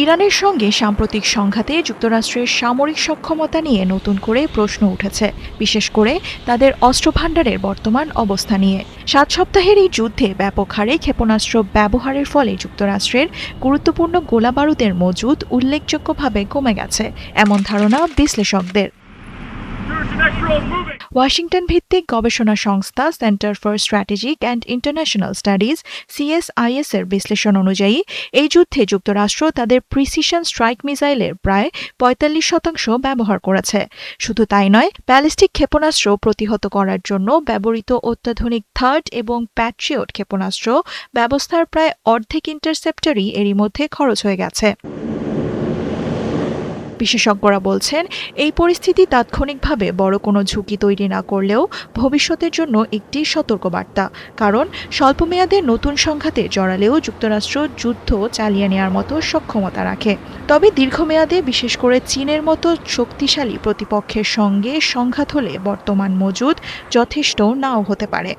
ইরানের সঙ্গে সাম্প্রতিক সংঘাতে যুক্তরাষ্ট্রের সামরিক সক্ষমতা নিয়ে নতুন করে প্রশ্ন উঠেছে, বিশেষ করে তাদের অস্ত্রভান্ডারের বর্তমান অবস্থা নিয়ে। 7 সপ্তাহের এই যুদ্ধে ব্যাপক হারে ক্ষেপণাস্ত্র ব্যবহারের ফলে যুক্তরাষ্ট্রের গুরুত্বপূর্ণ গোলাবারুদের মজুদ উল্লেখযোগ্যভাবে কমে গেছে, এমন ধারণা বিশ্লেষকদের। ওয়াশিংটন ভিত্তিক গবেষণা সংস্থা centre for strategic and international studies CSIS এর বিশ্লেষণ অনুযায়ী এই যুদ্ধে যুক্তরাষ্ট্র তাদের প্রিসিশন স্ট্রাইক মিসাইলের প্রায় 45% ব্যবহার করেছে। শুধু তাই নয়, ব্যালিস্টিক ক্ষেপণাস্ত্র প্রতিহত করার জন্য ব্যবহৃত অত্যাধুনিক থার্ড এবং প্যাট্রিয়ট ক্ষেপণাস্ত্র ব্যবস্থার প্রায় অর্ধেক ইন্টারসেপ্টরই এরই মধ্যে খরচ হয়ে গেছে। বিশেষজ্ঞরা বলছেন, এই পরিস্থিতি তাৎক্ষণিকভাবে বড় কোনো ঝুঁকি তৈরি না করলেও ভবিষ্যতের জন্য একটি সতর্কবার্তা। কারণ স্বল্পমেয়াদে নতুন সংঘাতে জড়ালেও যুক্তরাষ্ট্র যুদ্ধ চালিয়ে নেওয়ার মতো সক্ষমতা রাখে। তবে দীর্ঘমেয়াদে, বিশেষ করে চীনের মতো শক্তিশালী প্রতিপক্ষের সঙ্গে সংঘাত হলে বর্তমান মজুদ যথেষ্ট নাও হতে পারে।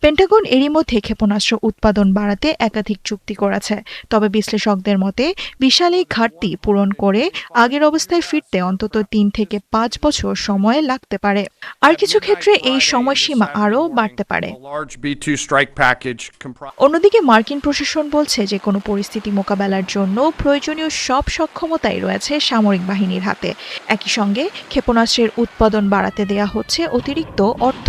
পেন্টাগন এরই মধ্যে ক্ষেপণাস্ত্র উৎপাদন বাড়াতে একাধিক চুক্তি করেছে। তবে বিশ্লেষকদের মতে বিশাল এই ঘাটতি পূরণ করে আগের অবস্থায় ফিরতে অন্তত 3 থেকে 5 বছর সময় লাগতে পারে। আর কিছু ক্ষেত্রে এই সময়সীমা আরও বাড়তে পারে। অন্যদিকে মার্কিন প্রশাসন বলছে যে কোনো পরিস্থিতি মোকাবেলার জন্য প্রয়োজনীয় সব সক্ষমতাই রয়েছে সামরিক বাহিনীর হাতে। একই সঙ্গে ক্ষেপণাস্ত্রের উৎপাদন বাড়াতে দেয়া হচ্ছে অতিরিক্ত অর্থ।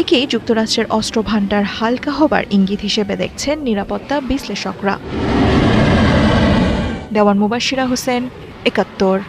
একেই যুক্তরাষ্ট্রের অস্ত্রভান্ডার হালকা হবার ইঙ্গিত হিসেবে দেখছেন নিরাপত্তা বিশ্লেষকরা। দেওয়ান মুবাশশিরা হোসেন, ৭১।